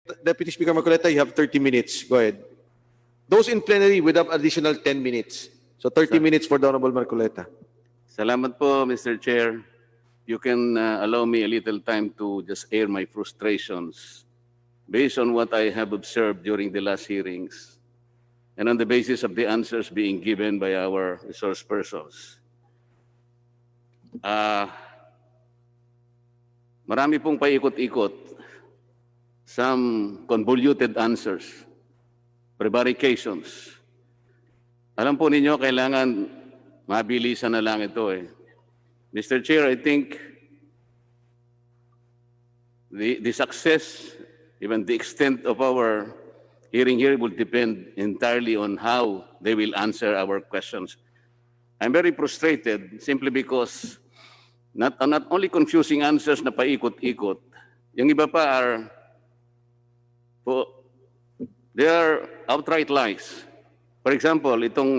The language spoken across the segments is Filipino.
Deputy Speaker Marcoleta, you have 30 minutes. Go ahead. Those in plenary would have additional 10 minutes. So 30 minutes for the Honorable Marcoleta. Salamat po, Mr. Chair. You can allow me a little time to just air my frustrations based on what I have observed during the last hearings and on the basis of the answers being given by our resource persons. Marami pong paikot-ikot, some convoluted answers, prevarications. Alam po ninyo, kailangan mabilisan na lang ito eh. Mr. Chair, I think the success, even the extent of our hearing here will depend entirely on how they will answer our questions. I'm very frustrated simply because not only confusing answers na paikot-ikot, yung iba pa they are outright lies. For example, itong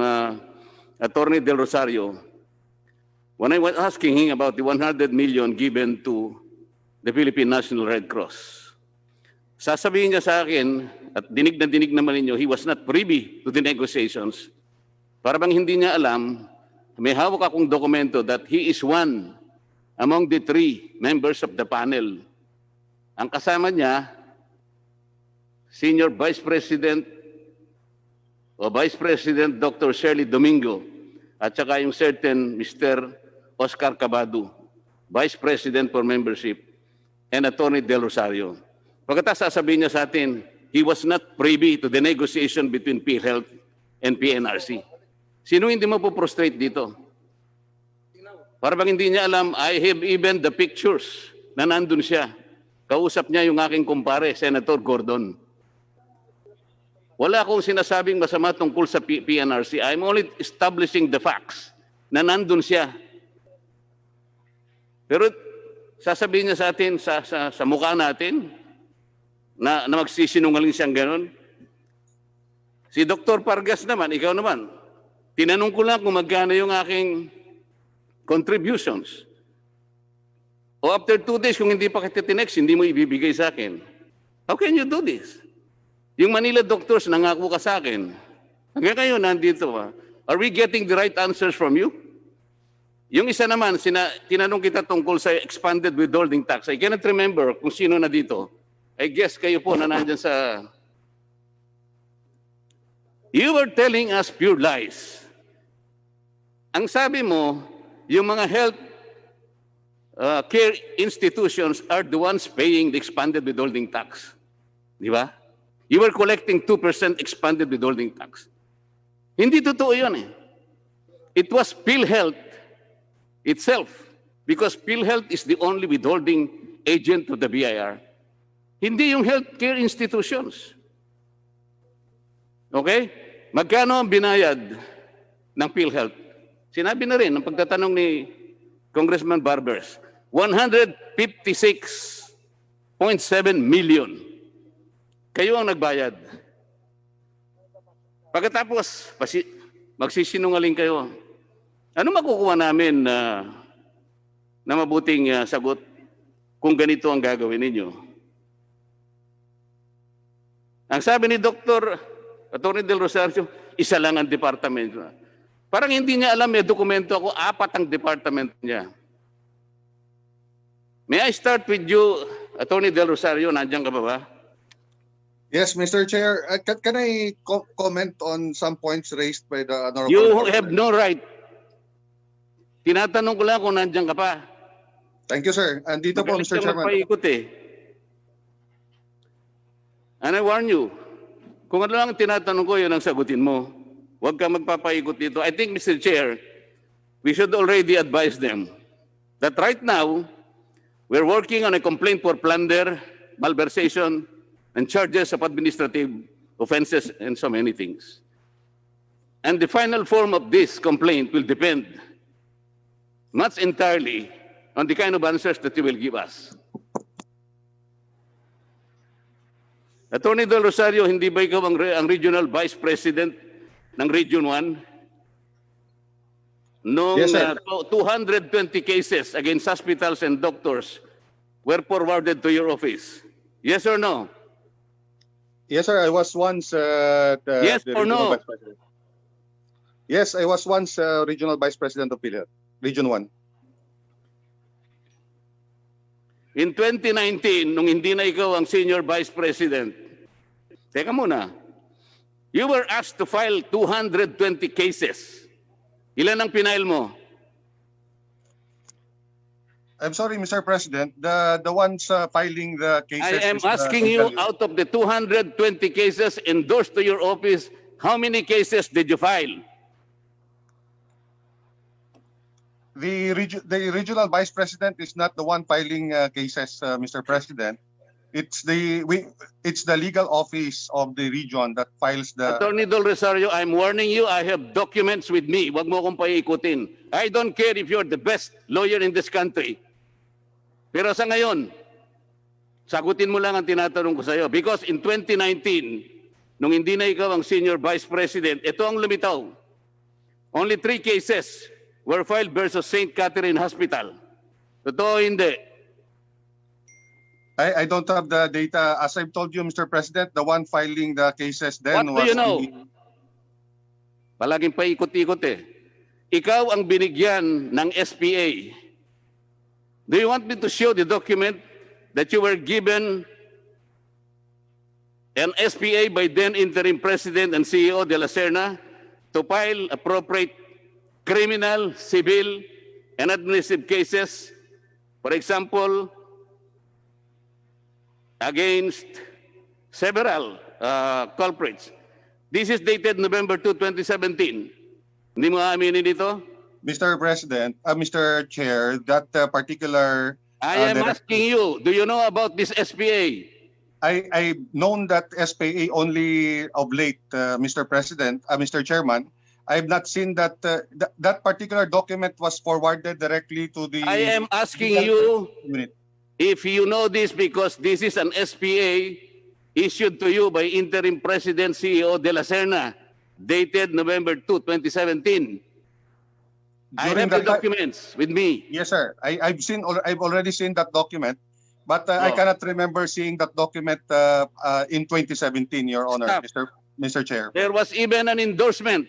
Attorney Del Rosario, when I was asking him about the 100 million given to the Philippine National Red Cross, sasabihin niya sa akin, at dinig na dinig naman ninyo, he was not privy to the negotiations. Para bang hindi niya alam, may hawak akong dokumento that he is one among the 3 members of the panel. Ang kasama niya, Senior Vice President o Vice President Dr. Shirley Domingo at saka yung certain Mr. Oscar Cabado, Vice President for Membership, and Attorney Del Rosario. Pagkatapos sasabihin niya sa atin, he was not privy to the negotiation between PhilHealth and PNRC. Sino hindi mo po prostrate dito? Para bang hindi niya alam, I have even the pictures na nandun siya. Kausap niya yung aking kumpare, Senator Gordon. Wala akong sinasabing masama tungkol sa PNRC. I'm only establishing the facts na nandun siya. Pero sasabihin niya sa atin, sa mukha natin, na magsisinungaling siyang ganon. Si Dr. Pargas naman, ikaw naman, tinanong ko lang kung magkano yung aking contributions. O after 2 days, kung hindi pa kita tinext, hindi mo ibibigay sa akin. How can you do this? Yung Manila doctors, nangako ka sa akin. Hanggang kayo, nandito ba? Are we getting the right answers from you? Yung isa naman, tinanong kita tungkol sa expanded withholding tax. I cannot remember kung sino na dito. I guess kayo po na nandyan sa... You were telling us pure lies. Ang sabi mo, yung mga health care institutions are the ones paying the expanded withholding tax. Di ba? You were collecting 2% expanded withholding tax. Hindi totoo yun eh. It was PhilHealth itself, because PhilHealth is the only withholding agent of the BIR. Hindi yung healthcare institutions. Okay? Magkano ang binayad ng PhilHealth? Sinabi na rin ng pagtatanong ni Congressman Barbers, 156.7 million. Kayo ang nagbayad. Pagkatapos, magsisinungaling kayo. Ano makukuha namin na mabuting sagot kung ganito ang gagawin ninyo? Ang sabi ni Dr. Attorney Del Rosario, isa lang ang departamento. Parang hindi niya alam, may dokumento ako, 4 ang department niya. May I start with you, Attorney Del Rosario, nandiyan ka ba? Yes, Mr. Chair. Can I comment on some points raised by the Honorable? You have no right. Tinatanong ko lang kung nandiyan ka pa. Thank you, sir. Andito po, Mr. Chairman. Magpaikot eh. And I warn you, kung ano lang tinatanong ko, yun ang sagutin mo. Huwag kang magpapaikot dito. I think, Mr. Chair, we should already advise them that right now, we're working on a complaint for plunder, malversation, and charges of administrative offenses and so many things. And the final form of this complaint will depend much entirely on the kind of answers that you will give us. Attorney Del Rosario, hindi ba ikaw ang Regional Vice President ng Region 1? Noong Yes, sir. 220 cases against hospitals and doctors were forwarded to your office. Yes or no? Yes, sir. I was once Yes the or regional no? vice president. Yes, I was once regional vice president of PhilHealth, Region 1. In 2019, nung hindi na ikaw ang senior vice president, teka muna, you were asked to file 220 cases. Ilan ang pinail mo? I'm sorry, Mr. President. The ones filing the cases. I am is the asking you, legal- out of the 220 cases endorsed to your office, how many cases did you file? The regional vice president is not the one filing cases, Mr. President. It's the legal office of the region that files the. Attorney Del Rosario, I'm warning you, I have documents with me. Huwag mo akong paikutin. I don't care if you're the best lawyer in this country. Pero sa ngayon, sagutin mo lang ang tinatanong ko sa iyo. Because in 2019, nung hindi na ikaw ang senior vice president, ito ang lumitaw. Only 3 cases were filed versus St. Catherine Hospital. Totoo hindi. I don't have the data. As I've told you, Mr. President, the one filing the cases then What do was you know? Palaging paikot-ikot eh. Ikaw ang binigyan ng SPA. Do you want me to show the document that you were given an SPA by then interim president and CEO de la Serna to file appropriate criminal, civil, and administrative cases, for example, against several culprits. This is dated November 2, 2017. Hindi mo aaminin ito? Mr. President, Mr. Chair, that particular. I am asking you, do you know about this SPA? I've known that SPA only of late, Mr. President, Mr. Chairman. I've not seen that that particular document was forwarded directly to the. I am asking you unit. if you know this because this is an SPA issued to you by interim president CEO de la Serna, dated November 2, 2017. I During have the that ti- documents with me. Yes, sir. I've already seen that document, but I Oh. cannot remember seeing that document in 2017, Your Honor, Stop. Mr. Chair. There was even an endorsement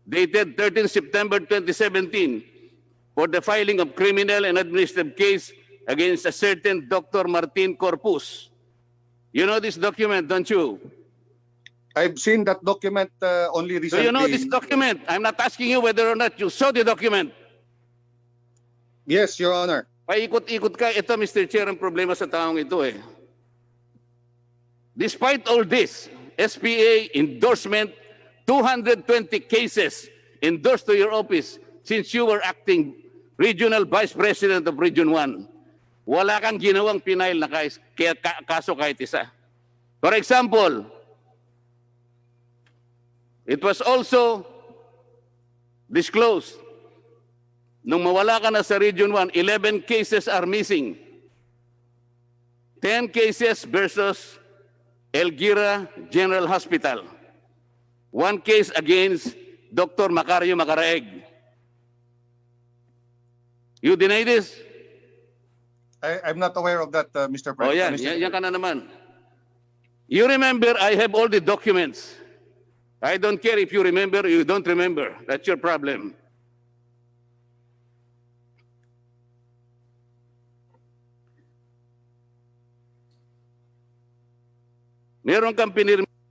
dated 13 September 2017 for the filing of criminal and administrative case against a certain Dr. Martin Corpus. You know this document, don't you? I've seen that document only Do recently. you know this document? I'm not asking you whether or not you saw the document. Yes, Your Honor. Paikot-ikot ka. Ito, Mr. Chair, ang problema sa taong ito eh. Despite all this, SPA endorsement, 220 cases endorsed to your office since you were acting Regional Vice President of Region 1. Wala kang ginawang pinail na kaso kahit isa. For example, it was also disclosed nung mawala ka na sa Region 1, 11 cases are missing. 10 cases versus Elguira General Hospital. 1 case against Dr. Macario Macaraeg. You deny this? I'm not aware of that, Mr. Oh President. yan, yan ka na naman. You remember, I have all the documents. I don't care if you remember or you don't remember. That's your problem. Meron kang pinirma